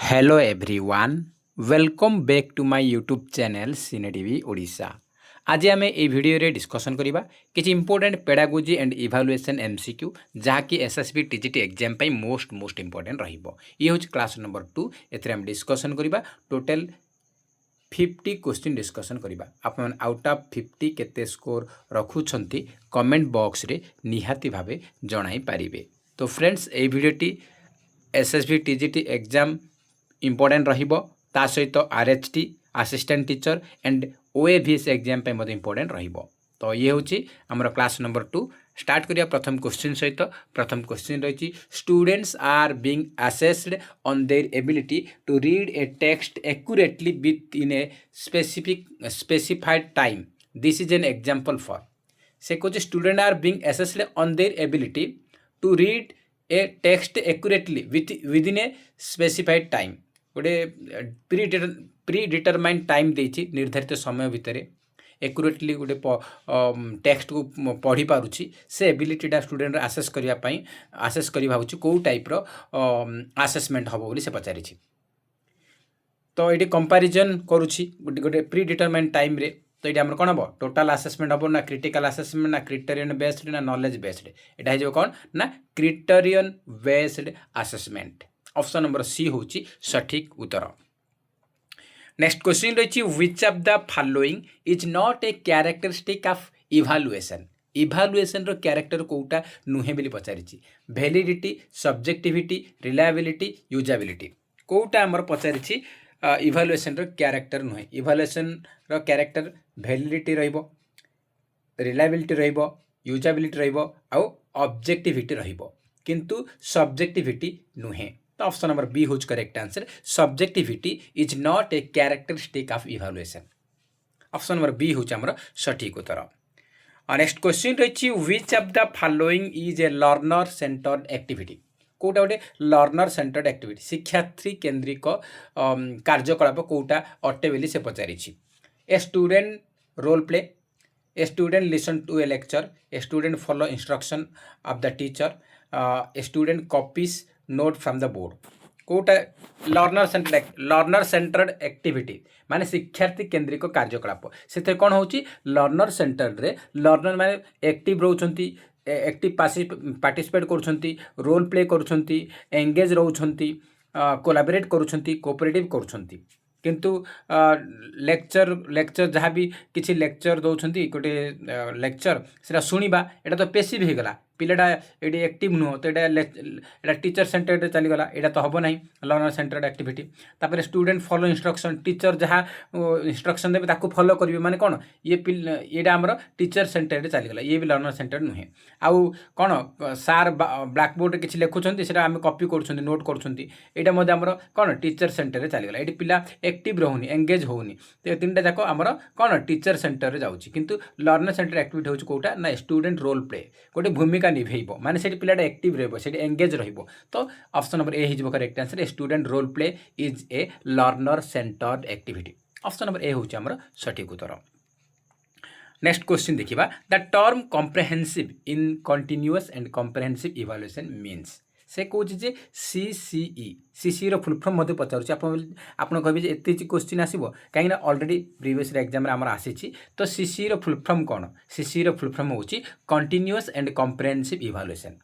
Hello everyone welcome back to my YouTube channel cine TV Odisha. आज आम ये video रे डिस्कसन करबा किछि important pedagogy and evaluation MCQ जहाँकि एसएसबी टीजीटी एग्जाम पई मोस्ट इंपोर्टेंट रहिबो। ये होछि क्लास नंबर 2 एथरे हम डिस्कसन करबा टोटल 50 क्वेश्चन डिस्कसन करबा। आपन आउट ऑफ 50 केते स्कोर रखुछंती कमेंट बॉक्स रे निहाती भाबे जणाई पारिबे। तो फ्रेंड्स ए वीडियोटी एसएसबी टीजीटी एग्जाम इंपोर्टेंट रहिबो ता सहित RHT assistant teacher and OAVS exam पे मत इंपोर्टेंट रहिबो। तो ये होची हमर क्लास नंबर 2 स्टार्ट करिया प्रथम क्वेश्चन सहित। प्रथम क्वेश्चन रही students are being assessed on their ability to read a text accurately within a specified time this is an example for. से कुछ student are being assessed on their ability to read a text accurately within a specified time. गोटे predetermined time देछि निर्धारित समय भितर accurately गोटे text को पढ़ी पारुछि से एबिलिटीटा स्टूडेंट आसेस करिया पई आसेस करि भाबुछि को टाइप रो आसेसमेंट हबो बोली से पचारिछि। तो ये कंपैरिजन करुछि गोटे प्री डिटरमाइंड टाइम रे। तो ये कौन हम टोटाल आसेसमेंट हम ना क्रिटिकल आसेसमेंट ना क्रिटेरियन बेस्ड ना नॉलेज बेस्ड एटा है जो कौन ना criterion based assessment. Option number C होची सठिक उत्तर। नेक्स्ट क्वेश्चन रही which of the following is not a characteristic of evaluation. Evaluation रो कैरेक्टर कोटा नुहे बोली पचारिछि वैलिडिटी सब्जेक्टिविटी रिलायबिलिटी यूजेबिलिटी कोटा हमर पचारिछि इवैल्यूएशन रो कैरेक्टर नुहे। इवैल्यूएशन रो कैरेक्टर वैलिडिटी रहिबो रिलायबिलिटी रहिबो यूजेबिलिटी रहिबो आ ऑब्जेक्टिविटी रहिबो किंतु सब्जेक्टिविटी नुहे। तो ऑप्शन नंबर बी होज correct answer subjectivity is not a characteristic of evaluation. Option number B होच हमर सठिक उत्तर। नेक्स्ट क्वेश्चन रही which of the following is a learner centred activity. कोटा गोटे लर्नर सेंटर्ड एक्टिविटी शिक्षार्थी केन्द्रिक कार्यकलाप कोटा अटे बोली से पचारिछि। A student role play a student listen to a lecture a student follow instruction of the teacher a student copies note from the board कोटा लर्नर सेंटर्ड एक्टिविटी माने शिक्षार्थी केन्द्रिक कार्यकलाप से कौन होची लर्नर सेंटर रे लर्नर माने एक्टिव रोचंती एक्टिव पार्टिसिपेट करुछंती रोल प्ले करुछंती एंगेज रोचंती कोलाबोरेट करुछंती कोऑपरेटिव करुछंती किंतु लेक्चर जहाँ भी किसी लेक्चर दौरान गोटे लेक्चर से शुणा एटा तो पेसिव हो गला पिलाटा ये एक्टिव नुह तो ये टीचर सेंटर्ड चलीगला यहाँ तो हम ना लर्नर सेंटर्ड एक्टिविटी। तापर स्टूडेंट फॉलो इंस्ट्रक्शन टीचर जहाँ इंस्ट्रक्शन देवे ताको फॉलो करेंगे माने कौन ये आमर टीचर सेंटर्ड चलीगला ये भी लर्नर सेंटर्ड नुहे। आउ कौन सार ब्लैक बोर्ड किसी लिखुंट से आम कॉपी कर नोट कर कौन टीचर सेंटर चलीगला ये पिला एक्टिव रोनी एंगेज होनी तो तीन टा जाक आमर कौन टीचर सेंटर जाऊँगी किंतु लर्नर सेंटर एक्टिविटी होची कोटा ना स्टूडेंट रोल प्ले गोटे भूमिका निभेब माने से पिलाटा एक्टिव रहिबो से एंगेज रहिबो। तो ऑप्शन नंबर ए हिजबो correct answer student role play is a learner centred activity. Option number A होची हमर सठिक उत्तर। नेक्स्ट क्वेश्चन देखिबा the term comprehensive in continuous and comprehensive evaluation means से कौच जे सीसीई सीसी रो फुल फॉर्म मते पचारुछि आपण कहबे जे एते क्वेश्चन आसीबो काहे ना ऑलरेडी प्रीवियस एग्जाम रे हमर आसीछि। तो सीसी रो फुल फॉर्म कोन सीसी रो फुल फॉर्म होछि कंटीन्यूअस एंड कॉम्प्रिहेंसिव इवैल्यूएशन।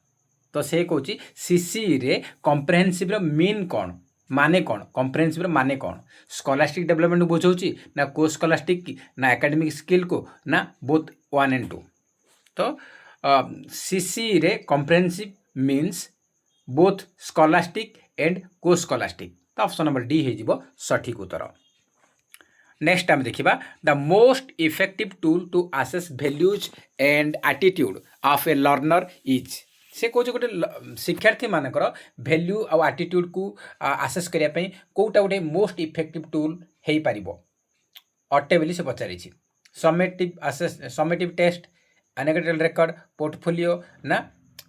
तो से कहूँ सीसी रे कॉम्प्रिहेंसिव रो मीन कौन माने कौन कॉम्प्रिहेंसिव रो माने कौन स्कॉलास्टिक डेवलपमेंट बुझाउछि ना को स्कॉलास्टिक ना एकेडमिक स्किल को ना बोथ 1 and 2। तो सीसी रे comprehensive means both scholastic and co scholastic. तो ऑप्शन नंबर डी हो सठिक उत्तर। नेक्स्ट आम देखा the most effective tool to assess values and attitude of a learner is से कौन गोटे शिक्षार्थी मानकर वैल्यू आ एटीट्यूड को आसेस करने कौटा गोटे मोस्ट इफेक्टिव टूल हो पार अटे बोली से पचारि summative test analytical record portfolio ना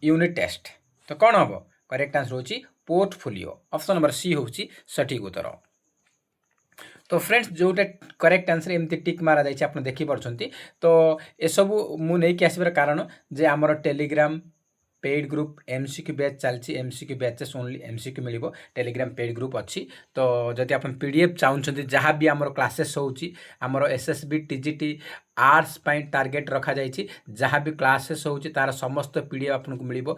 यूनिट टेस्ट। तो कौन हम करेक्ट आंसर होची पोर्टफोलियो। ऑप्शन नंबर सी होची सठिक उत्तर। तो फ्रेंड्स जोटा करेक्ट आंसर एमती टिक मारा जाइए आप देखी पार्टी। तो ये सब मुझे आसबार कारण जे आमर Telegram paid group MCQ batch चलती एमसीक्यू बैचेस ओनली एमसीक्यू मिलिबो टेलीग्राम पेड ग्रुप अच्छी तो जदि आप पीडीएफ चाहते जहाँ भी आमर क्लासेस होची आमर एसएसबी टीजीटी आर्ट्स टार्गेट रखा जाइए जहाँ भी क्लासेस होची तार समस्त पीडीएफ आपको मिलिबो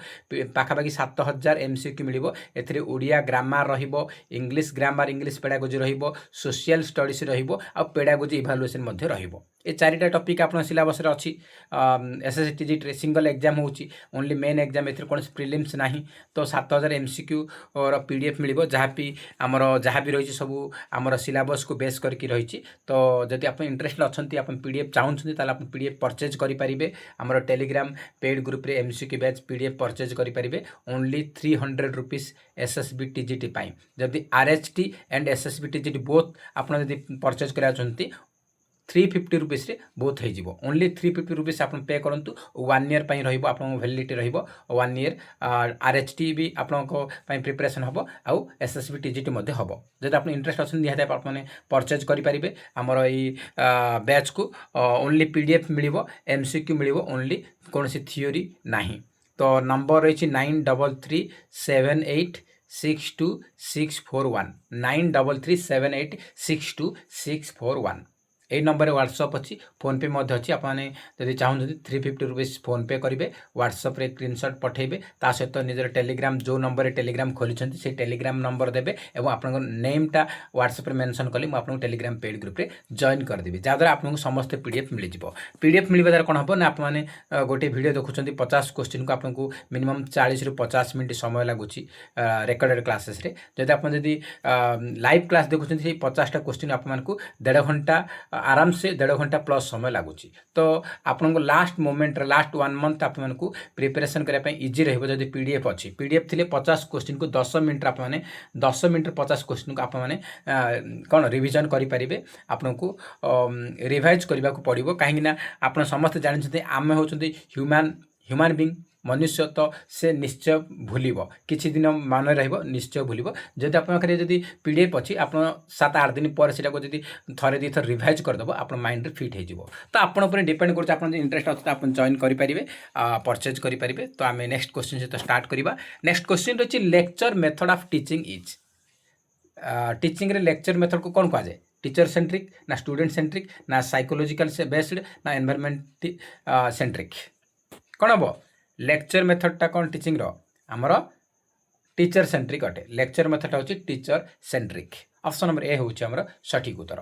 पाखापाखि 7000 एमसीक्यू मिलिबो एथिरे ओडिया ग्रामर रहिबो इंग्लिश ग्रामर इंग्लिश पेडागोजी रहिबो सोशल स्टडीज रहिबो आ पेडागोजी इभालुएसन मध्ये रहिबो ए चारिटा टॉपिक आपन सिलेबस रे अछि एसएससी टीजीटी सिंगल एग्जाम होची ओनली मेन एग्जाम एथिरे कोन प्रीलिम्स नाही तो 7000 एमसीक्यू और पीडीएफ मिलिबो जहाँ भी आमर जहाँ भी रही सब आमर सिलेबस को बेस करके रही तो जदि आप इंटरेस्ट अच्छा आप पीडीएफ चाहते ताल आप पीडीएफ परचेज करेंगे आमर टेलीग्राम पेड ग्रुप रे एमसीक्यू बैच पीडीएफ परचेज करेंगे ओनली 300 रुपीज एसएसबी टीजीटी पाई जदि RHT and SSB TGT both आप परचेज करा 350 रुपीस रे बोथ हो ओनली 350 रुपीस आप पे करूँ 1 ईयर आप वैलिडिटी वन ईयर आरएचटी भी आपको प्रिपरेशन हम आउ एसएसबी टीजीटी हम जब आप इंटरेस्ट अच्छे निहत आपने परचेज करेंगे आमर यही बैच को ओनली पीडीएफ मिल एमसीक्यू मिल ओनली कौन सी थियोरी नहीं तो नंबर रही 9337862641 9337862641 यही नंबर व्हाट्सअप अच्छी फोनपे अच्छी आपने जब चाहते 350 रुपीज फोनपे करेंगे व्हाट्सअप रे स्क्रीनशॉट पठेबे ता सहित निजर टेलीग्राम जो नंबर टेलीग्राम खोली से टेलीग्राम नंबर देवे और आप नेमटा व्हाट्सअप मेंशन कली मुझे टेलीग्राम पेड ग्रुप रे जॉइन करदेवी जहाँद्वारा आपको समस्त पीडीएफ मिल जाव पीडीएफ मिलवा द्वारा कौन हम ना आपने गोटे वीडियो देखुं 50 क्वेश्चन को आपको मिनिमम 40 ରୁ 50 मिनट समय लगुच रेकर्डेड क्लासेस रे जब आप लाइव क्लास देखुं 50टा क्वेश्चन आपको 1.5 घंटा आराम से 1.5 घंटा प्लस समय लगुच तो आपको लास्ट मोमेंट लास्ट 1 मंथ आपको प्रिपरेशन करने इजी रही जब पीडीएफ अच्छी पीडीएफ थी 50 क्वेश्चन को 10 मिनट आप 10 मिनट 50 क्वेश्चन को आपने कौन रिविजन करेंगे आपको रिवाइज करने को पड़ो कहीं आप समस्त जानते आम हूँ ह्यूमन बीइंग मनुष्य तो से निश्चय भूल किसी दिन मन निश्चय भूल जब आप पीडीएफ अच्छी आप 7-8 दिन पर से थे 2 थर रिवाइज करदेव आप माइंड फिट हो तो आपने डिपेंड कर इंटरेस्ट अच्छे आप जॉइन करेंगे परचेज करेंगे तो आम नेक्स्ट क्वेश्चन सहित स्टार्ट करवा नेक्स्ट क्वेश्चन रही lecture method of teaching is teaching रे लेक्चर मेथड को कौन कहुए टीचर सेंट्रिक ना स्टूडेंट सेंट्रिक ना साइकोलॉजिकल से बेस्ड ना एनवायरमेंट सेंट्रिक कौन हम लेक्चर मेथडटा कौन टीचिंग आमर टीचर सेंट्रिक अटे लेक्चर मेथडटा होची teacher centric option number A होची आमर सठिक उत्तर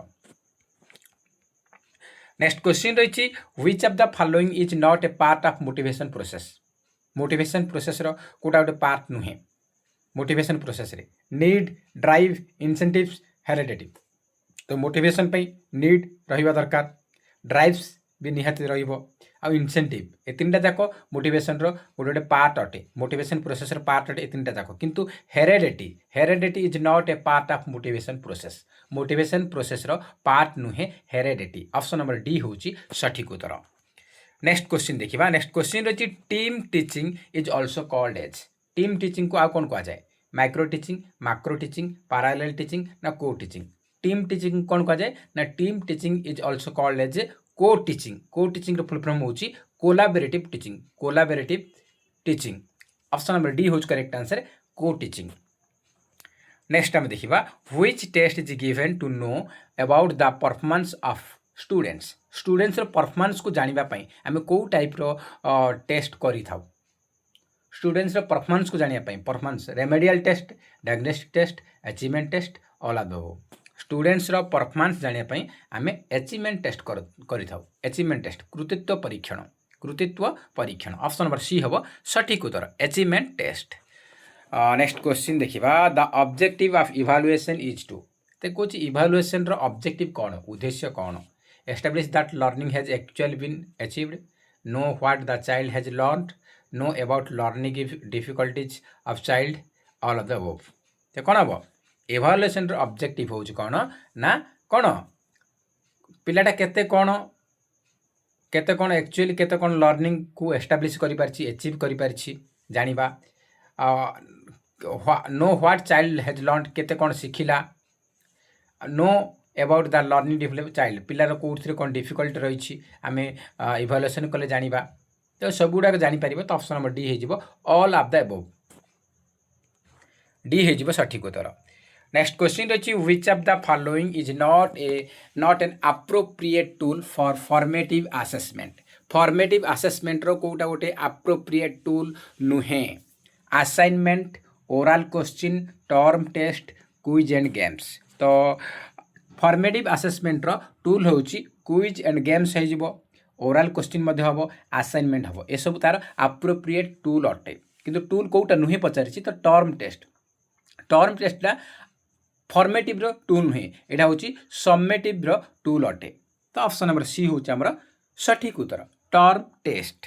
नेक्स्ट क्वेश्चन रही which of the following is not a part of motivation process रो कोटा गोटे पार्ट नुहे मोटिवेशन प्रोसेस रे नीड ड्राइव इंसेंटिव्स हेरिडिटी तो मोटिवेशन पे नीड रहिबा दरकार ड्राइव्स भी निहाती रहिबो आ इंसेंटिव ए तीनटा जाक मोटिवेशन रो गोटे पार्ट अटे मोटिवेशन प्रोसेस रो पार्ट अटे ए तीनटा जाक किंतु heredity is not a part of motivation process रो पार्ट नुहे हेरिडिटी ऑप्शन नंबर डी होची सठिक उत्तर नेक्स्ट क्वेश्चन देखिबा नेक्स्ट क्वेश्चन रही team teaching is also called as team teaching को आ कौन कहा जाए micro teaching macro teaching parallel teaching ना को टीचिंग टीम टीचिंग कौन कहा जाए ना team teaching is also called as co teaching full form होची collaborative teaching option number D होच correct answer co teaching next आम देखिबा which test is given to know about the performance of students रो performance को जानिबा पई आमे को टाइप रो टेस्ट करि थाउ स्टूडेंट्स रो परफॉर्मेंस को जानिबा पई performance remedial test diagnostic test achievement test all of the students रो परफॉर्मेंस जानिया पई आमे अचीवमेंट टेस्ट करि थाउ अचीवमेंट टेस्ट कृतित्व परीक्षण ऑप्शन नंबर सी हबो सठिक उत्तर अचीवमेंट टेस्ट नेक्स्ट क्वेश्चन देखिबा the objective of evaluation is to ते कुछ इवैल्यूएशन रो ऑब्जेक्टिव कौन उद्देश्य कौन establish that learning has actually been achieved know what the child has learned know about learning difficulties of child all of the above ते कौन हबो evaluation रो ऑब्जेक्टिव होउछ कौन ना कौन पिलाटा केते कौन एक्चुअली केते कौन लर्निंग को एस्टैब्लिश करि पारछि अचीव करि पारछि जानिबा know what child has learned केते कौन शिखिला नो about the learning difficult child पिलार कौन कौन डिफिकल्ट रही आम इवैल्यूएशन कले जानिबा तो सबुडाक जापर तो ऑप्शन नंबर डी हो all of the above D हो सठिक उत्तर। नेक्स्ट क्वेश्चन रही which of the following is not an appropriate tool for formative assessment. Formative assessment रो कोटा गोटे एप्रोप्रिएट टूल नुहे। Assignment, oral question, term test, quiz and games. तो formative assessment रो टूल होची क्विज एंड गेम्स हो, oral question मध्य हम, असाइनमेंट हम, ए सब तार एप्रोप्रिएट टूल अटे। किंतु टूल कोटा नुहे पचारि तो टर्म टेस्ट। टर्म टेस्टा फॉर्मेटिव रो टूल नुहे, यहाँ हूँ सम्मेटिव रो टूल अटे। तो ऑप्शन नंबर सी हूँ आमर सठिक उत्तर टर्म टेस्ट।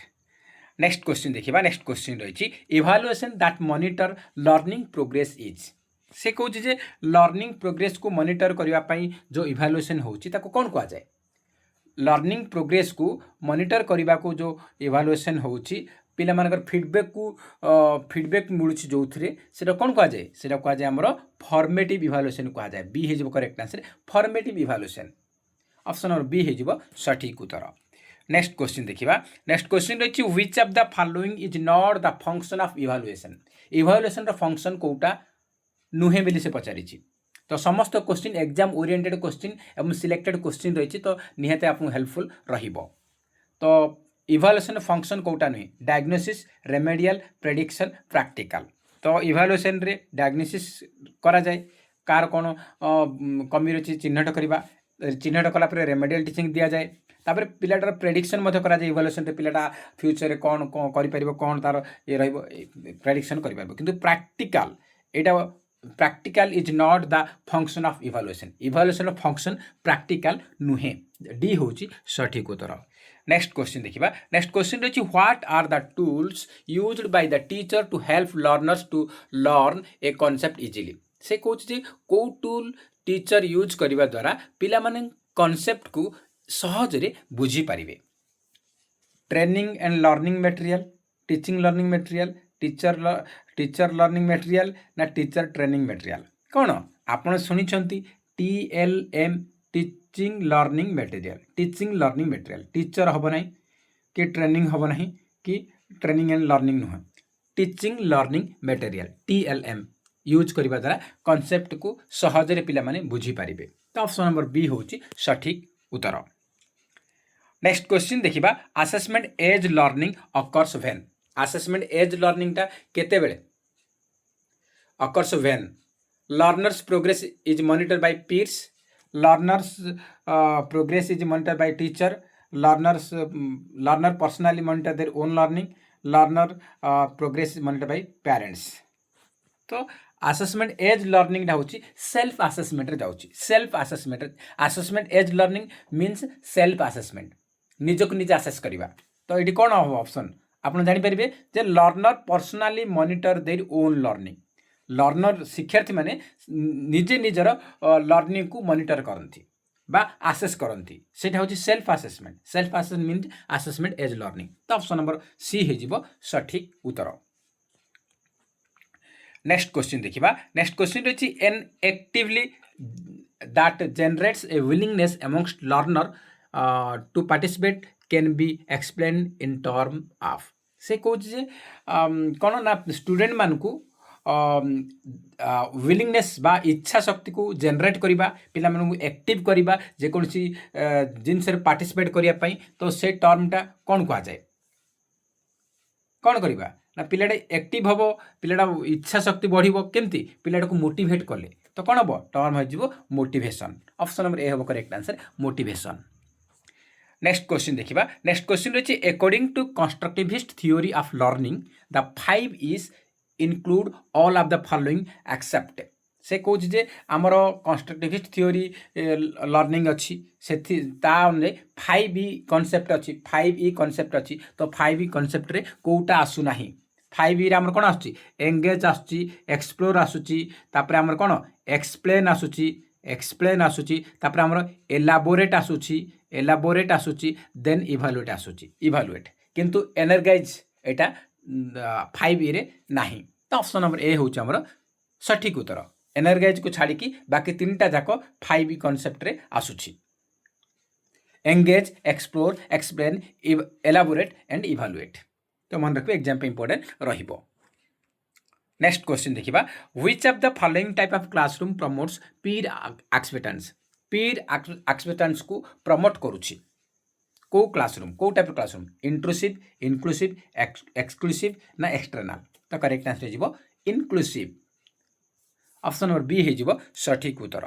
नेक्स्ट क्वेश्चन देखिबा। नेक्स्ट क्वेश्चन रही evaluation that monitor learning progress is. से कहूँ जे लर्निंग प्रोग्रेस को मॉनिटर करने जो इभालुएसन होची ताको कौन कहा जाए। लर्निंग प्रोग्रेस को मॉनिटर करने को जो इभालुएसन होची पिला मानकर फीडबैक मिलूँ जो थे से कौन कह जाए, से कह जाए आमर फॉर्मेटिव इभालुएसन कह जाए। बी हो correct answer formative evaluation. Option number B हो सठिक उत्तर। नेक्स्ट क्वेश्चन देखिबा। नेक्स्ट क्वेश्चन रही which of the following is not the function of evaluation. Evaluation रो फंक्शन कोटा नुहे बोली से पचारि। तो समस्त क्वेश्चन एग्जाम ओरिएंटेड क्वेश्चन एवं सिलेक्टेड क्वेश्चन रही तो निहाते आपको हेल्पफुल रहिबो। तो इभालुएसन फंक्शन कोटा नुहे डायग्नोसिस, रेमेडियल, प्रेडिक्शन, प्रैक्टिकल। तो इभालुएसन रे डायग्नोसिस करा जाए कार कौन कमी रही चिन्हट करवा, चिन्हट कलापर रेमेडियल टीचिंग दि जाए। तापर पिलाटार प्रेडिक्शन करा जाए इभालुएसन रे पिलाटा फ्यूचर कौन कौन कर कौन तार ये रहिबो प्रेडिक्शन कर पारिबो। किंतु प्रैक्टिकल एटा practical is not the function of evaluation. Evaluation function practical नुहे। डी होची सठिक उत्तर। नेक्स्ट क्वेश्चन देखिबा। नेक्स्ट क्वेश्चन रही what are the tools used by the teacher to help learners to learn a concept easily. से कहूँ जे को tool teacher use करने द्वारा पिला माने कॉन्सेप्ट को सहजरे बुझी पारिबे। Training and learning material, teaching learning material, teacher learning material ना टीचर ट्रेनिंग मटेरियल। कौन आपन सुनी TLM teaching learning material. Teaching learning material teacher हम ना कि ट्रेनिंग हम ना कि ट्रेनिंग एंड लर्निंग नुह, teaching learning material TLM use करने द्वारा कॉन्सेप्ट को सहजरे पिला माने बुझी पारिबे। तो ऑप्शन नंबर बी होची सठिक उत्तर। नेक्स्ट क्वेश्चन देखिबा। Assessment as learning occurs when. Assessment as learning टा केते बेले अकर्स when learners progress is monitor by peers, learners progress is monitor by teacher, learner personally monitor their own learning, learner progress is monitor by parents. तो assessment as learning टा होची self assessment रे जाउची। Self assessment, assessment as learning means self assessment, निजक निजे assess करवा। तो ये कौन हम ऑप्शन आपन जानि परिबे जे learner personally monitor their own learning. Learner शिक्षार्थी माने निजे निजर लर्निंग को मॉनिटर करंती बा असेस करंती, सेटा होची self assessment. Self assessment means assessment as learning. तो ऑप्शन नंबर सी हेजिबो सठिक उत्तर। नेक्स्ट क्वेश्चन देखिबा। नेक्स्ट क्वेश्चन रही an actively that generates a willingness amongst learner to participate can be explain in term of. से कहूँ कौन ना स्टूडेंट मान को विलिंगनेस बा इच्छा शक्ति को जनरेट करवा, पिला मानू एक्टिव करवा जेकोसी जिनस पार्टिसिपेट करने। तो से टर्मटा कौन कह जाए, कौन करवा ना पिलाटा एक्टिव हम, पिलाटा इच्छा शक्ति बढ़ो केमती पिलाटा को मोटिवेट कले तो कौन हम टर्म हो मोटिवेशन। ऑप्शन नंबर ए हम correct answer motivation. Next question देखिबा। नेक्स्ट क्वेश्चन रही according to constructivist theory of learning the 5 is include all of the following except. से कहूँ जे आमर कंस्ट्रक्टिविस्ट थ्योरी लर्निंग अच्छी से 5E कॉन्सेप्ट अच्छी, 5E कॉन्सेप्ट अच्छी। तो 5E कॉन्सेप्ट रे कोटा आसुना 5E आमर कौन आसुची एंगेज आसुची, एक्सप्लोर आसुची, तापर आमर कौन एक्सप्लेन आसुची, एक्सप्लेन आसुची, तापर आमर एलाबोरेट आसुची, एलाबोरेट आसुची, देन इभालुएट आसुची, इभालुएट। किंतु एनर्जाइज एटा 5E रे नाही। तो ऑप्शन नंबर ए होची आमर सठिक उत्तर। एनर्जाइज को छाड़ी बाकी 3टा जाक 5E कॉन्सेप्ट रे आसुची। Engage, explore, explain, elaborate and evaluate. तो मन रखिए एग्जाम पे इंपोर्टेंट रहिबो। नेक्स्ट क्वेश्चन देखिबा, which of the following type of classroom promotes peer expectance. पीर एक्सपेक्टेंस को प्रमोट करूछि को क्लासरूम, को type classroom, intrusive, inclusive, exclusive ना एक्सटर्नल। तो करेक्ट आंसर हो इनक्लूसिव। ऑप्शन नंबर बी हो सठिक उत्तर।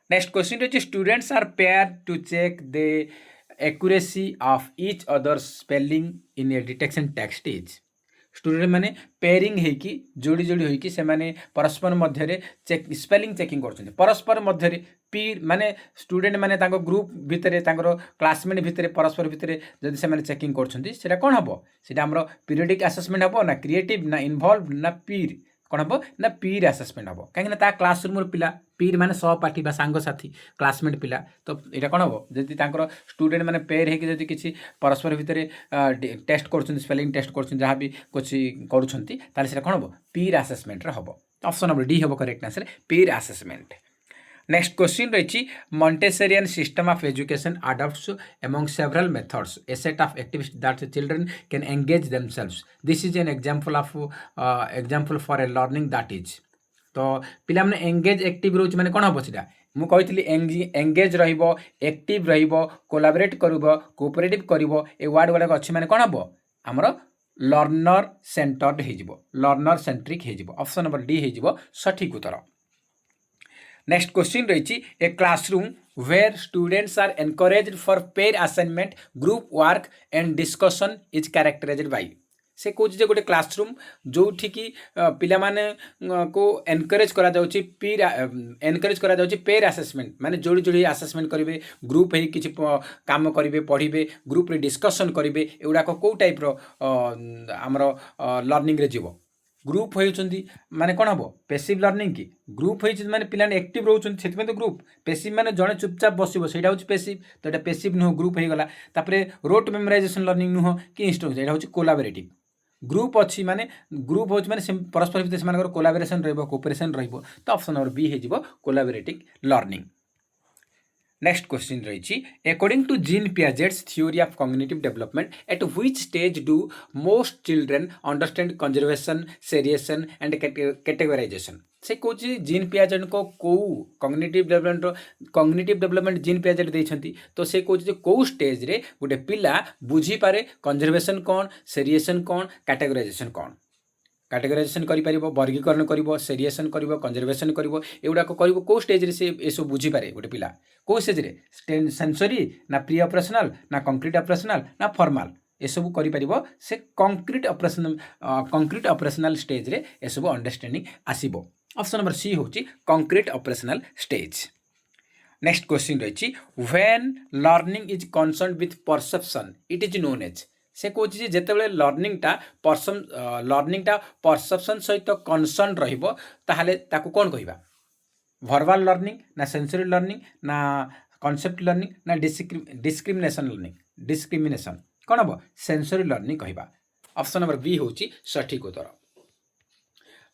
नेक्स्ट क्वेश्चन रही, students are pair to check the accuracy of each other spelling in a detection text is. Student मैंने pairing होगी जोड़ी जोड़ी होगी से माने परस्पर मध्य चेक स्पेलिंग चेकिंग कर परस्पर मध्य पीर माने स्टूडेंट माने तांको ग्रुप भितर क्लासमेट भितर परस्पर भितर जदि से चेकिंग कर कौन हम से पीरियडिक आसेसमेंट हम ना क्रिएटिव ना इनवॉल्व ना पीर कौन हम ना पीर आसेसमेंट हम कहीं क्लासरूम पिला पीर माने सहपाठी बा सांगसाथी क्लासमेट पिला तो यहाँ कौन हम जदि स्टूडेंट माने पेयर होगी किसी परस्पर भितर टेस्ट कर स्पेलिंग टेस्ट कर जहाँ भी कुछ करुँच कौन हम पीर आसेसमेंट हम। ऑप्शन नंबर डी हम correct answer peer assessment. Next question रही, Montessorian system of education adopts among several methods a set of activities that the children can engage themselves. This is an example for a learning that is। तो पिला माने engage active रोच माने कोन हबो सिदा मु कहितली engage रहइबो active रहइबो collaborate करबो cooperative करबो a word वाला अछि माने कोन हबो हमरो लर्नर सेंटर्ड हे जिवो लर्नर सेंट्रिक हे जिवो। ऑप्शन नंबर डी हे जिवो सठिक उत्तर। नेक्स्ट क्वेश्चन रही, a classroom where students are encouraged for pair assignment group work and discussion is characterized by. से कौच जे गोटे क्लासरूम जो कि पिला माने को एनकरेज करा जाउची पीर एनकरेज करा जाउची पेयर असेसमेंट माने जोड़ी जोड़ी असेसमेंट करिवे ग्रुप हे किछि काम करिवे पढ़िबे ग्रुप रे डिस्कशन करिवे एउडा को टाइप रो हमरो लर्निंग रे जीवो। ग्रुप होती माने कौन हम पेसिव लर्निंग कि ग्रुप होती माने पिला एक्टिव रोचन से तो ग्रुप पेसिव माने जड़े चुपचाप बसो से पेसिव तो ये पेसिव नुह ग्रुप हो गला। रोट मेमोराइजेशन लर्निंग नुह कि इंस्ट्रक्शन यहाँ हूँ कोलाबोरेटिव। ग्रुप अच्छी माने ग्रुप हो परस्पर भितर से कोलाबोरेशन रहिबो कोऑपरेशन रहिबो। तो ऑप्शन नंबर बी हो कोलाबोरेटिव लर्निंग। नेक्स्ट क्वेश्चन रही, according to Jean Piaget's theory of cognitive development at which stage do most children understand conservation seriation and categorization. से कौन जीन पियाजेट को कॉग्निटिव डेवलपमेंट जीन पियाजेट देइछंती तो से कौन कौ स्टेज रे गोटे पिला बुझी पारे कंजर्वेशन कौन सेरिएशन कौन कैटेगराइजेशन कौन कैटेगराइजेशन करि वर्गीकरण करिवो सेरिएशन करिवो कंजर्वेशन करिवो एगुडा करिवो को स्टेज रे से एसो बुझी पारे गोटे पिला को स्टेज रे सेंसरी ना प्री ऑपरेशनल ना कंक्रीट ऑपरेशनल ना फॉर्मल एसबू करिवो से कंक्रीट ऑपरेशनल स्टेज रे एसबू अंडरस्टैंडिंग आसीबो। ऑप्शन नंबर सी होची concrete operational stage. Next question रही, when learning is concerned with perception it is known as. से कौन जिते लर्निंगटा परसेप्शन सहित कनसर्न रहिबो ताहले ताकू कौन कहबा वर्बल लर्निंग ना सेंसरी लर्निंग ना कॉन्सेप्ट लर्निंग ना डिस्क्रिमिनेशन लर्निंग डिस्क्रिमिनेशन कौन हम सेंसरी लर्निंग कहबा। ऑप्शन नंबर बी होची सठिक उत्तर।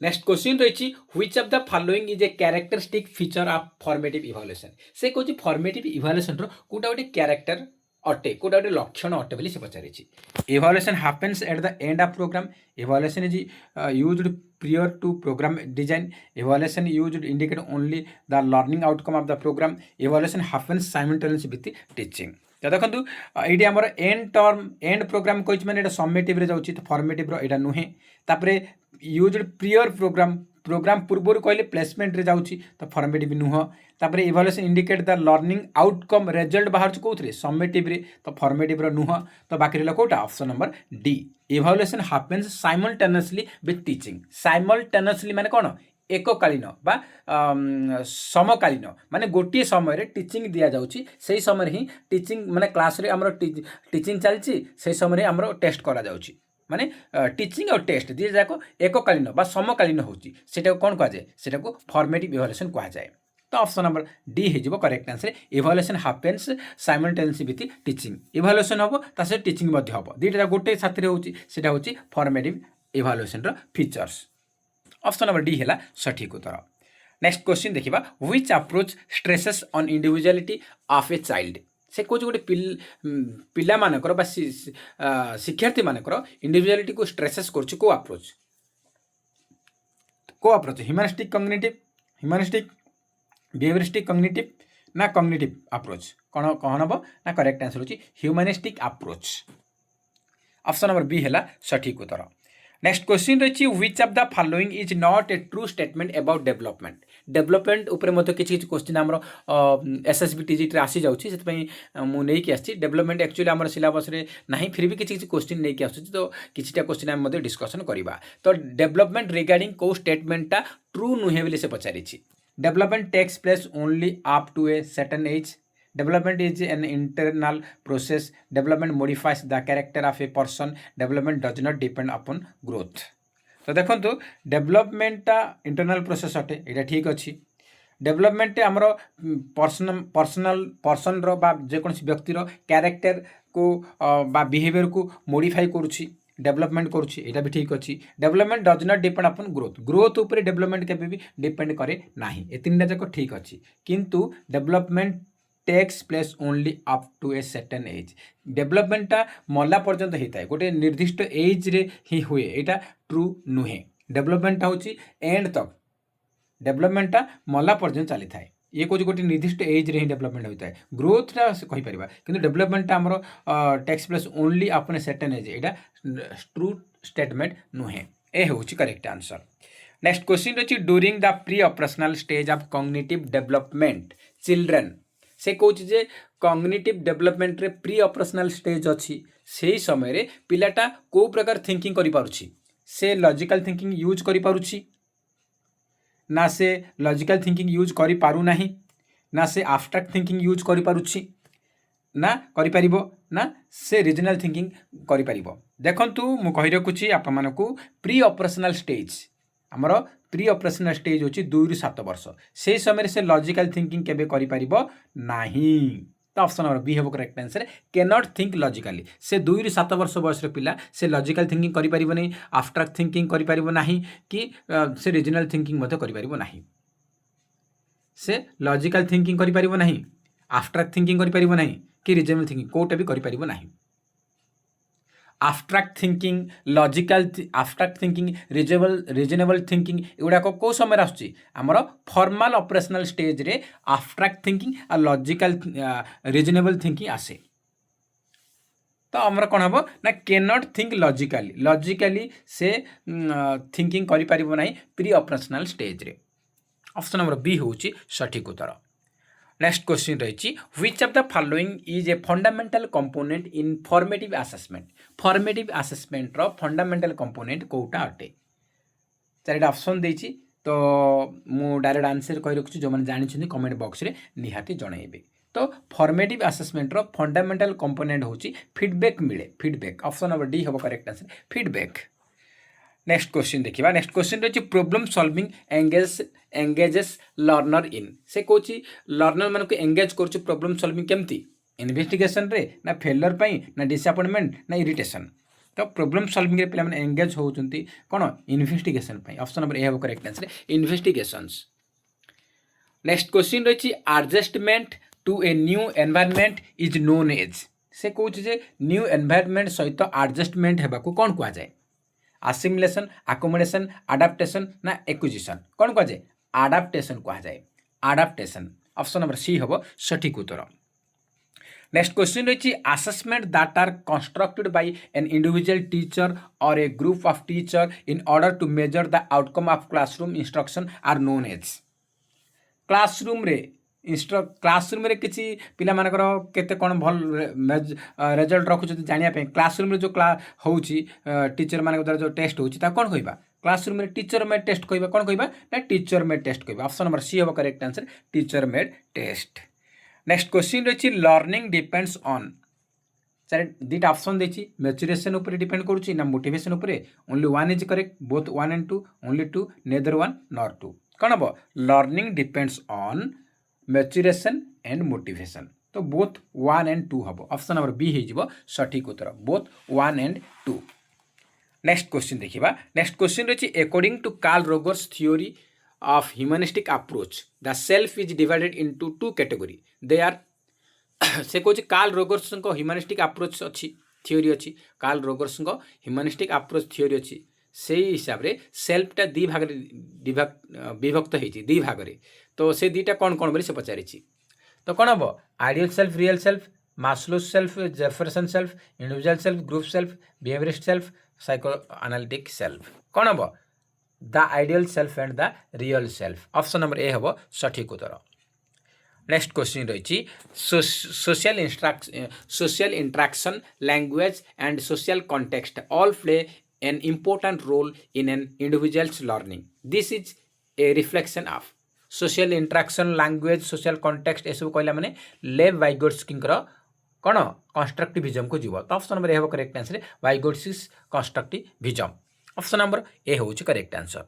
नेक्स्ट क्वेश्चन रही, which of the following is a characteristic feature of formative evaluation. से कौन फॉर्मेटिव इवैल्यूएशन रो कोटा गोटे कैरेक्टर अटे कोटा गोटे लक्षण अटे बोली से पचारि। Evaluation happens at the end of program. Evaluation is used prior to program design. Evaluation used indicate only the learning outcome of the program. Evaluation happens simultaneously with teaching. तो देखो ये आम एंड प्रोग्राम कही मैंने summative जाऊँगी तो formative यहाँ नुहे। तापर यूज्ड प्रियर प्रोग्राम पूर्वर कहले प्लेसमेंट रे जाऊँगी तो फॉर्मेटिव नुह। तापर evaluation indicate the learning outcome result बाहर कौन सम्मेटिव रे तो फॉर्मेटिव नुह। तो बाकी रहा कौटा option number D evaluation happens simultaneously with teaching. Simultaneously माने कौन एककालीन बा समकालीन माने गोटे समय टीचिंग दिया जाउची सेही समय ही टीचिंग माने क्लास रे हमरो टीचिंग चलची सेही समय हमरो टेस्ट करा जाउची माने टीचिंग और टेस्ट दिए जाको एककालीन बा समकालीन होची सेटा कोन कहा जाय सेटा को फॉर्मेटिव इवैल्यूएशन कहा जाय। तो ऑप्शन नंबर डी हो correct answer evaluation happens simultaneously with teaching. Evaluation हम तासे टीचिंग मध्ये हम दुईटा गोटे साथी होची सेटा होची फॉर्मेटिव इवैल्यूएशन रो फीचर्स। ऑप्शन नंबर डी है सठिक उत्तर। नेक्स्ट क्वेश्चन देखिबा which approach stresses on individuality of a child. से कौन गोटे पिला मानकर बा शिक्षार्थी मानकर इंडिविजुअलिटी को स्ट्रेसेस कर को अप्रोच ह्यूमनिस्टिक बिहेवियरिस्टिक कॉग्निटिव ना कॉग्निटिव अप्रोच कौन हम ना करेक्ट आंसर होची humanistic approach. Option number B है सठिक उत्तर। नेक्स्ट क्वेश्चन रही which of the following is not a true statement about development उपर मध्य किसी क्वेश्चन आम एसएसबी टीजीटी आसी जाऊँगी से मुझे आसी डेवलपमेंट एक्चुअली आम सिलेबस रे नहीं फिर भी किसी क्वेश्चन नहीं आस तो किसी क्वेश्चन आम डिस्कसन करवा। तो डेवलपमेंट रिगार्डिंग कौ स्टेटमेंटा ट्रू नुहे बोली से पचारि development takes place only up to a certain age development is an internal process development modifies the character of a person development does not depend upon growth। तो देखो डेवलपमेंटा internal process अटे ये ठीक अच्छी डेवलपमेंट आमर पर्सन जेकोसी व्यक्तिर character को behaviour को मोडिफाई करुच्ची डेवलपमेंट करुच्ची ये भी ठीक अच्छी development does not depend upon growth उपर डेवलपमेंट केबे भी डिपेंड करे नाही ए तीन जाक ठीक अच्छी किंतु development takes place only up to a certain age डेवलपमेंटा मल्ला पर्यंत होता है गोटे निर्दिष्ट एज रे ही हुए यहाँ ट्रू नुहे डेवलपमेंटा हूँ एंड तक डेवलपमेंटा मल्ला पर्यंत चली थाए ये कौन गोटे निर्दिष्ट एज रे ही डेवलपमेंट होता है ग्रोथटा कहीपर कि डेवलपमेंटा आमर takes place only upon a certain age यहाँ ट्रू स्टेटमेंट नुहे ए हूँ करेक्ट आंसर। नेक्स्ट क्वेश्चन रही during the pre operational stage of cognitive development children से कौच जे कॉग्निटिव डेवलपमेंट रे प्री ऑपरेशनल स्टेज अच्छी से समय रे पिलाटा को प्रकार थिंकिंग करि पारुछि से लॉजिकल थिंकिंग यूज करि पारुछि ना से लॉजिकल थिंकिंग यूज करि पारु नाही ना से एब्स्ट्रैक्ट थिंकिंग यूज करि पारुछि ना करि परिबो ना से रीजनल थिंकिंग करि परिबो। देखंतु मु कहि रखुछि आपन मानकु प्री ऑपरेशनल स्टेज आमर प्री ऑपरेशनल स्टेज होची 2 ରୁ 7 वर्ष से समय से लॉजिकल थिंकिंग केबे करि परिबो नाही। तो ऑप्शन नंबर बी हेबो correct answer can not think logically से 2 ରୁ 7 वर्ष बयस पिला से लॉजिकल थिंकिंग करि परिबो नहीं एब्स्ट्रैक्ट थिंकिंग करि परिबो नाही कि से रीजनल थिंकिंग मते करि परिबो नाही से लॉजिकल थिंकिंग करि परिबो नाही एब्स्ट्रैक्ट थिंकिंग करि परिबो नाही कि रीजनल थिंकिंग कोटा भी करि परिबो नाही। Abstract thinking logical abstract thinking reasonable thinking एगुड़ाक कौ समय आसुची आमर फॉर्मल ऑपरेशनल स्टेज रे एब्स्ट्रैक्ट थिंकिंग आ लॉजिकल रीजनेबल थिंकिंग आसे। तो आमर कौन हम ना कैन नॉट थिंक लॉजिकली से थिंकिंग करि परिबो नाही प्री ऑपरेशनल स्टेज रे। ऑप्शन नंबर बी होची सठिक उत्तर। नेक्स्ट क्वेश्चन रही which of the following is a fundamental component in formative assessment रो फंडामेंटल कंपोनेंट कोटा अटे चारिटा ऑप्शन देछि तो मु डायरेक्ट आंसर कहि रखछु जो माने जानि कमेंट बॉक्स रे निहाती जणाइबे। तो फॉर्मेटिव असेसमेंट रो फंडामेंटल कंपोनेंट होची फीडबैक मिले फीडबैक ऑप्शन नंबर डी हबो correct answer feedback. Next question देखिबा नेक्स्ट क्वेश्चन रही प्रॉब्लम सॉल्विंग एंगेजेस लर्नर इन से कौच लर्नर मान को एंगेज कर प्रॉब्लम सॉल्विंग केमती इन्वेस्टिगेशन रे ना फेलर पाई ना डिसअपॉइंटमेंट ना इरिटेशन। तो प्रॉब्लम सॉल्विंग रे पिला माने एंगेज होउचंती कोन इन्वेस्टिगेशन पाई ऑप्शन नंबर ए हबो correct answer investigations. Next question रही adjustment to a new environment is known as से कौच जे न्यू एनवायरनमेंट सहित एडजस्टमेंट हेबा को कोन कुआ जाय असिमिलेशन अकोमोडेशन अडाप्टेशन ना एक्विजिशन कौन कह जाए अडाप्टेशन कह जाए अडाप्टेशन ऑप्शन नंबर सी हम सठिक उत्तर। नेक्स्ट क्वेश्चन रही assessment that are constructed by an individual teacher और a group of teacher in order to measure the outcome of classroom instruction are known as classroom रे classroom रे किसी पिला मानकर केते कोन भल रिजल्ट रखु जानिया पे क्लासरूम रे जो होउची टीचर मान द्वारा जो टेस्ट होउची ता कोन कहबा क्लासरूम रे टीचर मेड टेस्ट कहबा कोन कहबा ना टीचर मेड टेस्ट कहबा ऑप्शन नंबर सी होबा correct answer teacher made test. Next question रही लर्निंग डिपेंड्स ऑन चार दुटा ऑप्शन देछि मैच्योरेशन ऊपर डिपेंड करूची ना मोटिवेशन ऊपर only one is correct both 1 and 2 only 2 neither 1 nor 2 कोन हम learning depends on maturation and motivation. तो बोथ 1 and 2 हम ऑप्शन नंबर बी हो सठिक उत्तर बोथ 1 and 2। नेक्स्ट क्वेश्चन देखिबा नेक्स्ट क्वेश्चन रही according to Carl Rogers theory of humanistic approach the self is divided into 2 category they are से कौन Carl Rogers ह्यूमानिस्टिक approach अच्छी थियोरी अच्छी कार्ल रोगर्स ह्यूमानिस्टिक अप्रोच थियोरी अच्छी से हिसाब से सेल्फटा दी भाग विभक्त होती दी भाग में तो से दीटा कौन कौन बोली से पचारि तो कौन हम ideal self real self Maslow self Jefferson self individual self group self behaviourist self psycho analytic self कौन हम the ideal self and the real self option number A हम सठिक उत्तर। नेक्स्ट क्वेश्चन रही social interaction language and social context all play an important role in an individual's learning this is a reflection of social interaction language social context ये सब कहला माने लेव वाइगोट्स्की कौन कंस्ट्रक्टिविज्म को जीव तो ऑप्शन नंबर ए हम correct answer Vygotsky constructivism option number A हूँ करेक्ट आंसर।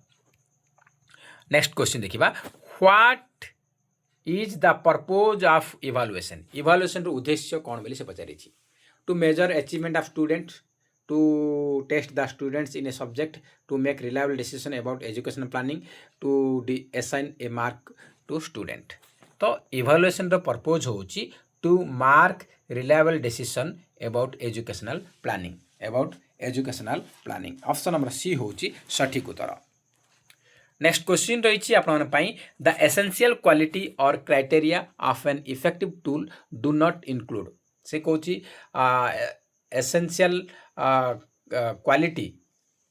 नेक्स्ट क्वेश्चन देखिबा what is the purpose of evaluation evaluation उद्देश्य कौन बोली से पचारि to measure achievement of student to test the students in a subject to make reliable decision about education planning to assign a mark to student तो evaluation रो purpose होची to mark reliable decision about educational planning option number C होची सठिक उत्तर। Next question रही आपन the essential quality और criteria of an effective tool do not include से कौची एसेंशियल क्वालिटी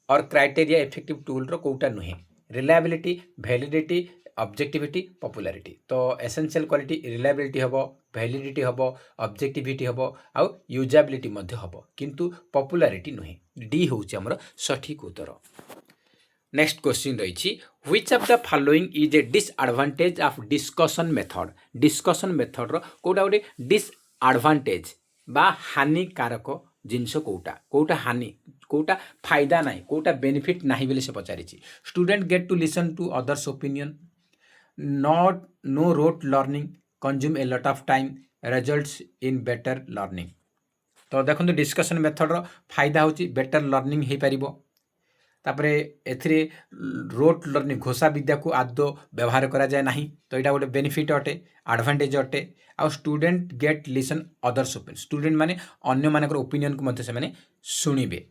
और क्राइटेरिया इफेक्टिव टूल रो कोटा नुहे रिलायबिलिटी वैलिडिटी ऑब्जेक्टिविटी पॉपुलैरिटी तो एसेंशियल क्वालिटी रिलायबिलिटी हबो वैलिडिटी हबो ऑब्जेक्टिविटी हबो आउ यूजेबिलिटी मध्य हबो किंतु पॉपुलैरिटी नुहे डी होची हमर सठिक उत्तर। नेक्स्ट क्वेश्चन रही which of the following is a disadvantage of discussion method रो कोटा गोटे डिसएडवांटेज बा हानिकारक जिनस कोटा हानि कोटा फायदा ना कोटा बेनिफिट ना बोले से पचारि student get to listen to others' opinion not no rote learning consume a lot of time results in better learning तो देखो डिस्कशन मेथड रो फायदा होची बेटर लर्निंग हो पारिबो तापरे एथिरे रोट लर्निंग घोषा विद्या को आदो व्यवहार करा जाए नहीं तो यहाँ गोटे बेनिफिट अटे एडवांटेज अटे आ student get listen others' opinion student माने अन्य मानकर ओपिनियन को मध्य से माने सुनिबे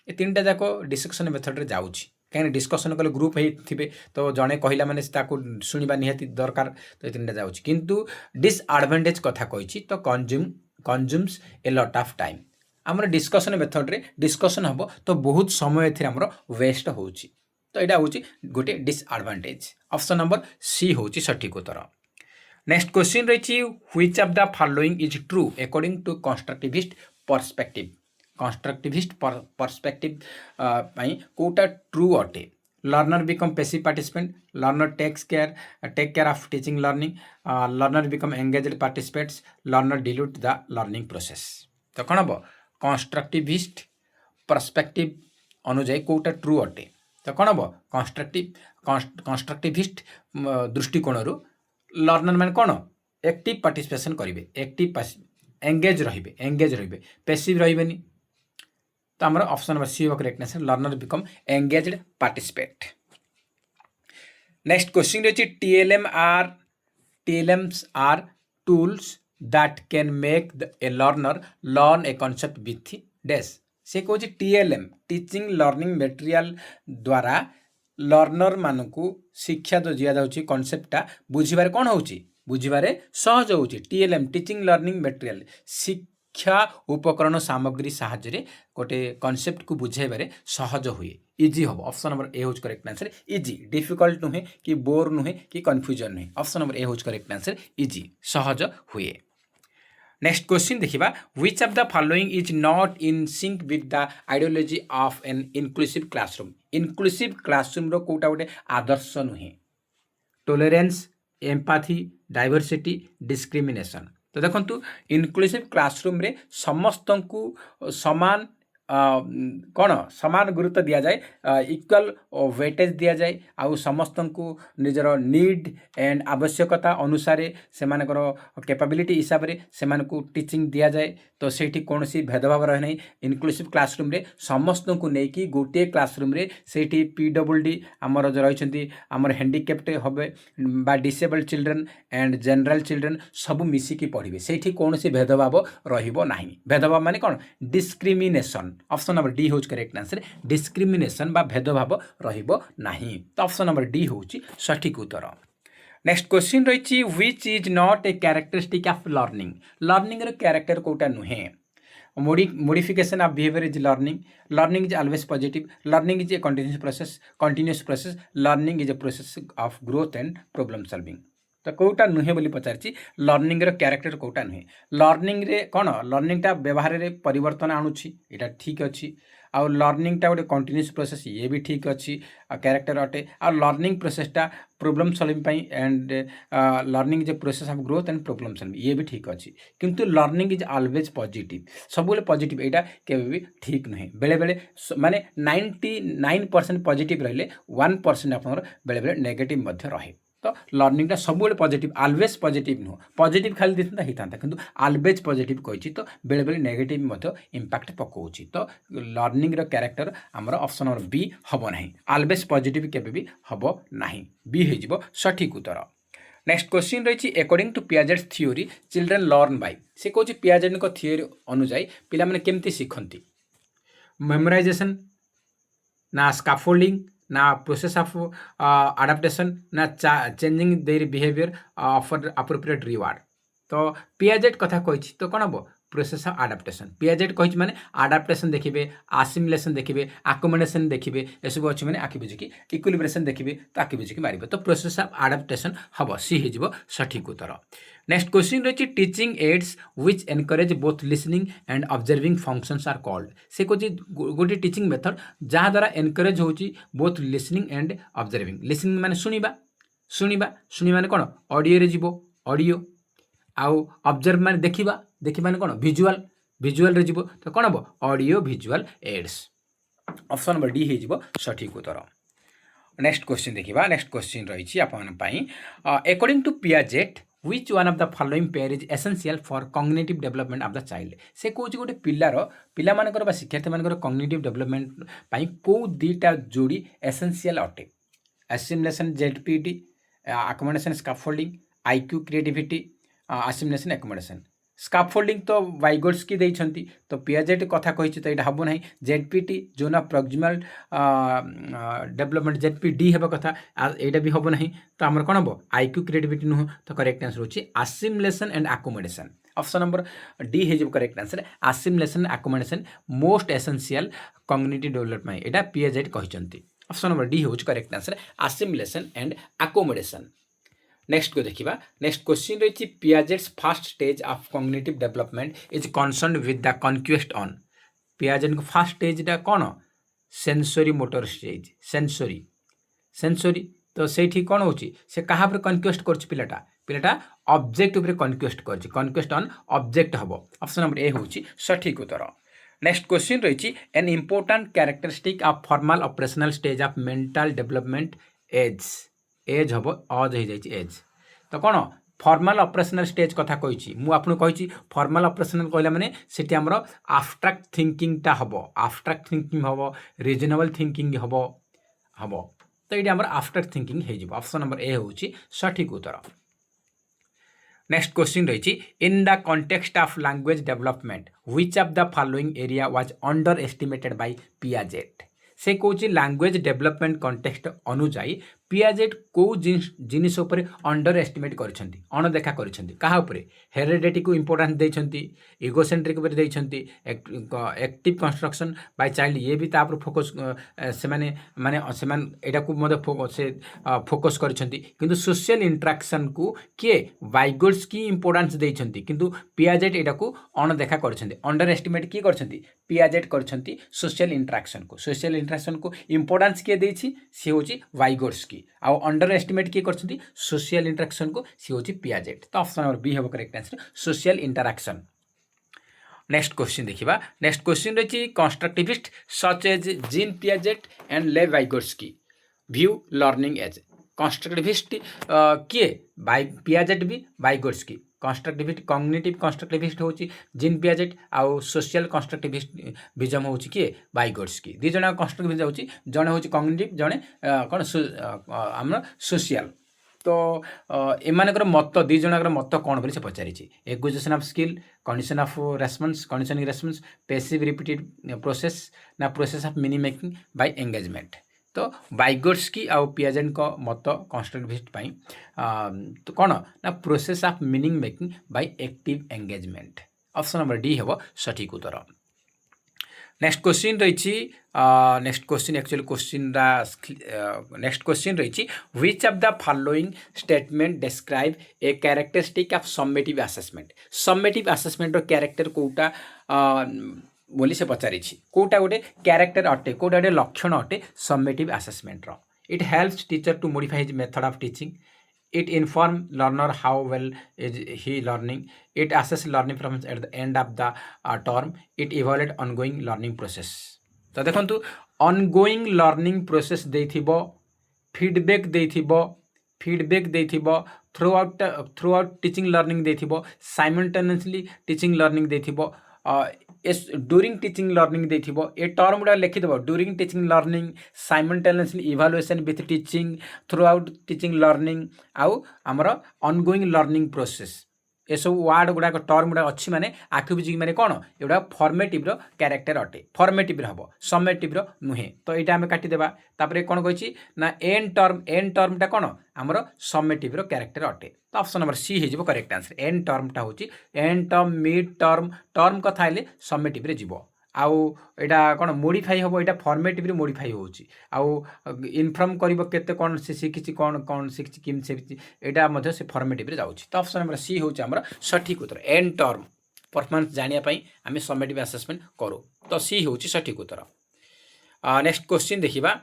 ए तीनटा जाक डिस्कशन मेथड रे जाउछि कहीं डिस्कशन कले ग्रुप होइथिबे तो जड़े कहला माने ताको सुनिबा निहाती दरकार तो ये तीनटा जाउछि किंतु डिसएडवांटेज कथा कहिछि तो consumes A lot of time आमर डिस्कशन मेथड रे डिस्कशन हम तो बहुत समय एमर वेस्ट होची तो यहाँ हूँ गोटे डिसएडवांटेज ऑप्शन नंबर सी होची सठिक उत्तर। नेक्स्ट क्वेश्चन रही which of the following is true according to constructivist perspective कोटा ट्रू अटे learner become passive participant learner take care of teaching learning learner become engaged participates learner dilute the learning process तो कौन हम constructivist perspective अनुजाई कोटा true अटे तो कौन हम कंस्ट्रक्टिविस्ट दृष्टिकोण लर्नर मैंने कौन एक्टिव पार्टिसिपेशन करेंगे एक्टिव एंगेज रे पैसिव रही तो आम option number C correct answer learner become engaged participate. Next question रही TLMs are tools that can make a learner learn a concept with dash से कौन TLM टीचिंग लर्निंग मटेरियल द्वारा learner मानकू शिक्षा जो दिया जाउची कॉन्सेप्टटा बुझिबारे कौन होउची बुझिबारे सहज होउची TLM टीचिंग लर्निंग मटेरियल शिक्षा उपकरण सामग्री साहाय्य गोटे कॉन्सेप्ट को बुझाइबारे सहज हुए इजी हम ऑप्शन नंबर ए होच करेक्ट आंसर इजी डिफिकल्ट नुहे कि बोर नुहे कि कन्फ्यूजन नुहे ऑप्शन नंबर ए होच करेक्ट आंसर इजी सहज हुए। नेक्स्ट क्वेश्चन देखिबा which of the following is not in sync with the ideology of an inclusive classroom रो कोटा गोटे आदर्श नुहे टॉलरेंस एम्पैथी डाइवर्सिटी डिस्क्रिमिनेशन तो देखंतु इनक्लूसिव क्लासरूम रे समस्त को समान कौन समान गुरुत्व दि जाए इक्वल वेटेज दि जाए आउ समस्त को निजर नीड एंड आवश्यकता अनुसार से कैपेबिलिटी हिसाब से टीचिंग दि जाए तो सेठी कौन सी भेदभाव रहे नहीं इनक्लूसिव क्लासरूम रे समस्त को लेकिन गोटे क्लासरूम रे सेठी PWD आमर जो रही आमर हैंडिकेप्ट हे बा disabled children and general children सब मिसिकी पढ़े से कौन सी भेदभाव रहिबो नहीं भेदभाव माने कौन डिस्क्रिमिनेशन ऑप्शन नंबर डी होच करेक्ट आंसर डिस्क्रिमिनेशन बा भेदभाव रहिबो नहीं तो ऑप्शन नंबर डी होची सठिक उत्तर नेक्स्ट क्वेश्चन रही which is not a characteristic of learning learning रो कैरेक्टर कोटा नुहे modification of behavior is learning is always positive, learning is a continuous process, learning is a process of growth and problem solving तो कौटा नुहे बोली पचारची learning रो character कौटा नुहे learning रे कौन लर्निंग टा व्यवहार रे परिवर्तन आणुछि एटा ठीक अछि आ लर्निंग टा गोटे कंटिन्यूअस प्रोसेस ये भी ठीक अच्छी कैरेक्टर अटे आ लर्निंग प्रोसेस टा problem solving pi and learning is a process of growth and problem solving ये भी ठीक अच्छी किंतु लर्निंग इज ऑलवेज पॉजिटिव सब पॉजिटिव एटा केबे भी ठीक नुहे बेले बेले माने 99% पॉजिटिव रहले 1% आपनर बेले बेले नेगेटिव मध्य रहे तो लर्निंग सब पॉजिटिव ऑलवेज पॉजिटिव नुह पॉजिटिव खाली देता ही था किंतु ऑलवेज पॉजिटिव कही तो बेले बेले नेगेटिव इंपैक्ट पकाउछि तो लर्निंग रो कैरेक्टर आमर ऑप्शन नंबर बी हबो नहीं ऑलवेज पॉजिटिव केबे भी हबो नहीं बी हे जिवो सठिक उत्तर नेक्स्ट क्वेश्चन रही according to Piaget's theory children learn by से कहछि पियाजेट को थ्योरी अनुसार पिला माने केमती शिखंती मेमोराइजेशन ना स्कैफोल्डिंग ना प्रोसेस ऑफ अडाप्टेशन ना changing their behaviour offer appropriate reward तो पियाजेट कथा कही तो कौन हम प्रोसेस ऑफ अडाप्टेशन पियाजेट कही माने अडाप्टेशन देखिए आसिमिलेशन देखिए आकोमोडेशन देखिए ये सब अच्छी मैंने आखि बुझिकी इक्विलिब्रेशन देखिए तो आखि बुझिकी मारे तो प्रोसेस ऑफ अडाप्टेशन हम सी हो सठिक उत्तर नेक्स्ट क्वेश्चन रही teaching aids which encourage both listening and observing functions are called से कौन गोटे टीचिंग मेथड जहाँ द्वारा एनकरेज होची both listening and observing listening माने सुनिबा सुनिबा सुनिबा माने कौन ऑडियो रे जीवो ऑडियो आउ ऑब्जर्व माने देखिबा देखिबा माने कौन विजुअल विजुअल रे जीवो तो कौन हम audio visual aids option number D हो सठिक उत्तर नेक्स्ट क्वेश्चन देखिबा नेक्स्ट क्वेश्चन रही आपन पई according to Piaget which one of the following pair is essential for cognitive development of the child से कौच गोटे पिलार पिला मानकर बा शिक्षार्थी मानकर cognitive development पाई को दीटा जोड़ी essential अटे assimilation ZPD accommodation scaffolding IQ creativity assimilation accommodation scaffolding तो वाइगोट्स्की देइछंती तो पियाजेट कथा कही तो यहाँ हम ना ZPT zone of proximal development ZPD हेबा कथा एटा भी हम ना तो आमर कौन हम आईक्यू क्रिएटिविटी नुह तो करेक्ट आंसर होची assimilation and accommodation option number D हो correct answer assimilation accommodation most essential cognitive development एटा पियाजेट कहते ऑप्शन नंबर डी हो correct answer assimilation and accommodation next को देखिबा नेक्स्ट क्वेश्चन रही Piaget's first stage of cognitive development is concern with the conquest on Piaget को first stage कौन sensory motor stage sensory sensory तो सेठी कौन होची से कहा पर कॉन्क्वेस्ट कर पिलाटा पिलाटा ऑब्जेक्ट ऊपर कॉन्क्वेस्ट कर कॉन्क्वेस्ट ऑन ऑब्जेक्ट हबो ऑप्शन नंबर ए होची सठिक उत्तर नेक्स्ट क्वेश्चन रही an important characteristic of formal operational stage of mental development is हम अज हो जाए एज तो कौन फॉर्मल ऑपरेशनल स्टेज कथा कही मुझे कही फॉर्मल ऑपरेशनल कहला माने सेठी हमर एब्स्ट्रैक्ट थिंकिंग टा हम एब्स्ट्रैक्ट थिंकिंग हम रीजनेबल थिंकिंग हम तो ये हमर एब्स्ट्रैक्ट थिंकिंग हो ऑप्शन नंबर ए होची सठिक उत्तर नेक्स्ट क्वेश्चन रही in the context of language development which of the following area was under estimated by Piaget से कौच लैंग्वेज डेवलपमेंट कॉन्टेक्स्ट अनुजाई पियाजेट कौ जिनिस उपर अंडर एस्टिमेट करछंती अणदेखा करछंती कहा उपरे हेरिडिटी को इंपोर्टेंस देछंती इगोसेंट्रिक उपर देछंती एक्टिव कंस्ट्रक्शन बाय चाइल्ड ये भी तापर फोकस से माने एटा को मदे फोकस करछंती किंतु सोशल इंटरेक्शन को के वाइगोट्स की इंपोर्टेंस देछंती किंतु पियाजेट एटा को अणदेखा करछंती अंडर एस्टिमेट की करछंती पियाजेट करछंती सोशल इंटरेक्शन को इंपोर्टेंस के देछि से होची वाइगोट्स की आउ अंडर एस्टिमेट किए करछंती सोशल इंटरेक्शन को सी होची पियाजेट तो ऑप्शन नंबर बी हो correct answer social interaction next question देखिबा नेक्स्ट क्वेश्चन रही constructivist such as Jean Piaget and Lev Vygotsky view learning as constructivist किए बाय पियाजेट भी वाइगोर्स्की कंस्ट्रक्टिविस्ट कॉग्निटिव कंस्ट्रक्टिविस्ट होची Jean Piaget आउ social constructivism होची किए वाइगोर्स्की दी जण कंस्ट्रक्टिविज्म होची जणे होची कॉग्निटिव जणे कोन हमर सोशल तो एमानकर मत दी जनकर मत कौन बोली से पचारि acquisition of skill condition of response conditioning response passive repeated process ना process of meaning making by engagement तो वाइगोर्स्की आउ पियाजेट को मत कंस्ट्रक्टिविस्ट पाई तो कौन ना process of meaning making by active engagement option number D हेबो सठिक उत्तर नेक्स्ट क्वेश्चन रही next question actually question next question रही which of the following statement describe a characteristic of summative assessment रो कैरेक्टर कोटा बोली से पचारि कोटा गोटे कैरेक्टर अटे कोटा गोटे लक्षण अटे समेटिव असेसमेंट रो it helps teacher to modify his method of teaching it inform learner how well is he learning it assess learning performance at the end of the term it evaluate ongoing learning process तो देखंतु ongoing learning process देथिबो feedback देथिबो throughout teaching learning देथिबो simultaneously teaching learning देथिबो during teaching learning देथिबो ए term गुड़ा लिखिदेव during teaching learning simultaneously evaluation with teaching throughout teaching learning आउ आमर ऑनगोइंग लर्निंग प्रोसेस ये सब वार्ड गुड़ाक टर्म गुड़ा अच्छी माने आखि बुझी माने कौन एगुड़ा फॉर्मेटिव रो कैरेक्टर अटे फॉर्मेटिव हम समेटिव रो नुहे तो यहाँ आम काटिदेवा तापर कौन कही ना एन टर्मटा कौन आमर समेटिव रो कैरेक्टर अटे तो ऑप्शन नंबर सी हो करेक्ट आंसर एन टर्मटा हूँ एन टर्म मिड टर्म कथा हेले समेटिव रे जीवो आउ यहाँ कौन मोडिफाई हम यहाँ फॉर्मेटिव मोडिफाई होची आउ इनफर्म करिवो केते कौन से शिखी कौन कौन शिखी किम से यहाँ से फॉर्मेटिव जाऊँगी तो ऑप्शन नंबर सी हूँ आम सठिक उत्तर एन टर्म परफॉर्मेंस जानापी आम समेटिव असेसमेंट करूँ तो सी हूँ सठिक उत्तर नेक्स्ट क्वेश्चन देखा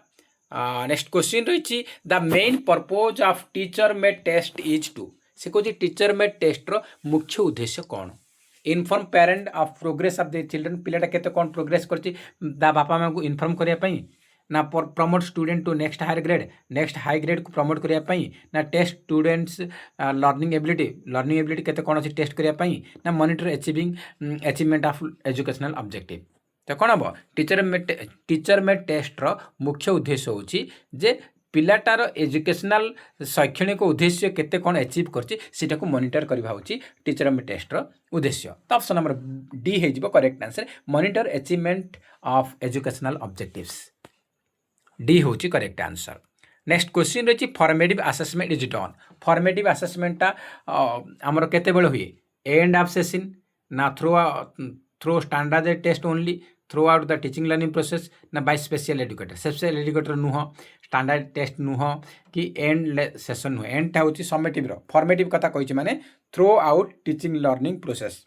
नेक्स्ट क्वेश्चन रही the main purpose of teacher made test is to से कौन टीचर मेड टेस्ट रो मुख्य उद्देश्य कौन inform parent of progress of the children पिलाटा केते कौन प्रोग्रेस करछि दा बापा माँ को इनफॉर्म करिया पई ना promote student to next high grade को प्रमोट करिया पई ना टेस्ट स्टूडेंट्स लर्निंग एबिलिटी केते कौन अछि टेस्ट करिया पई ना monitor achievement of educational objective तो कौन हम टीचर मेड टेस्ट रो मुख्य उद्देश्य होछि जे पिलाटार एजुकेशनल शैक्षणिक उद्देश्य केते कौन अचीव करछि को मॉनिटर करबा होछि टीचर मेड टेस्ट रो उद्देश्य तो ऑप्शन नंबर डी हे जिवो correct answer monitor achievement of educational objectives D होछि करेक्ट आंसर नेक्स्ट क्वेश्चन रही formative assessment is done formative असेसमेंटा आमर केते बेले हुए एंड ऑफ सेशन ना through standard test only throughout the teaching learning process ना बाय स्पेशल एजुकेटर नुह स्टैंडर्ड टेस्ट नुह कि एंड सेशन नुह एंडटा हूँ समेटिव फॉर्मेटिव कथा कही माने throughout teaching learning process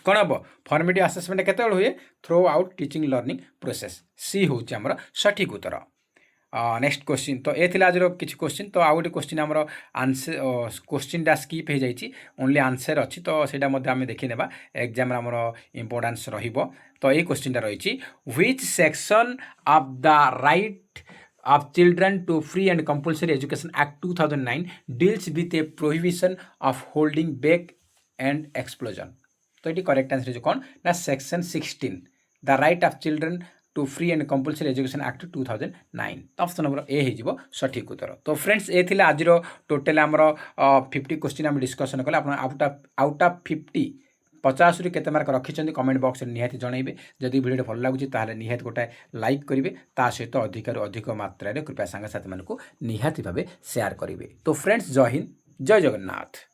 कौन हम फॉर्मेटिव असेसमेंट केते हुए throughout teaching learning process सी हूँ आमर सठिक उत्तर नेक्स्ट क्वेश्चन तो ये आज किसी क्वेश्चन तो आउ गोटे क्वेश्चन आमर आंसर क्वेश्चनटा स्किप हो जाइए ओनली आंसर अच्छी तो ସେଇଟା ମଧ୍ୟ ଆମେ ଦେଖିନେବା एग्जाम आमर इम्पोर्टान्स रहिबो तो ये क्वेश्चनटा रही which section of the right of children to free and compulsory education act 2009 deals with a prohibition of holding back and expulsion तो ये करेक्ट आंसर जो कौन ना section 16 the right of children to free and compulsory education act 2009 तो option number ए हो सठिक उत्तर तो friends ये थिला आज टोटल आमर 50 क्वेश्चन आम डिस्कसन कले आउट ऑफ 50 50 रु केते मार्क रखिछन्ती कमेंट बॉक्स में निहाती जनइबे जदि वीडियो भल लागुची ताहले निहाती गोटे लाइक करिवे ता सहित अधिकरु अधिक मात्रा रे कृपया संग साथी मानकु निहाती भाबे शेयर करिवे तो फ्रेंड्स जय हिंद जय जगन्नाथ।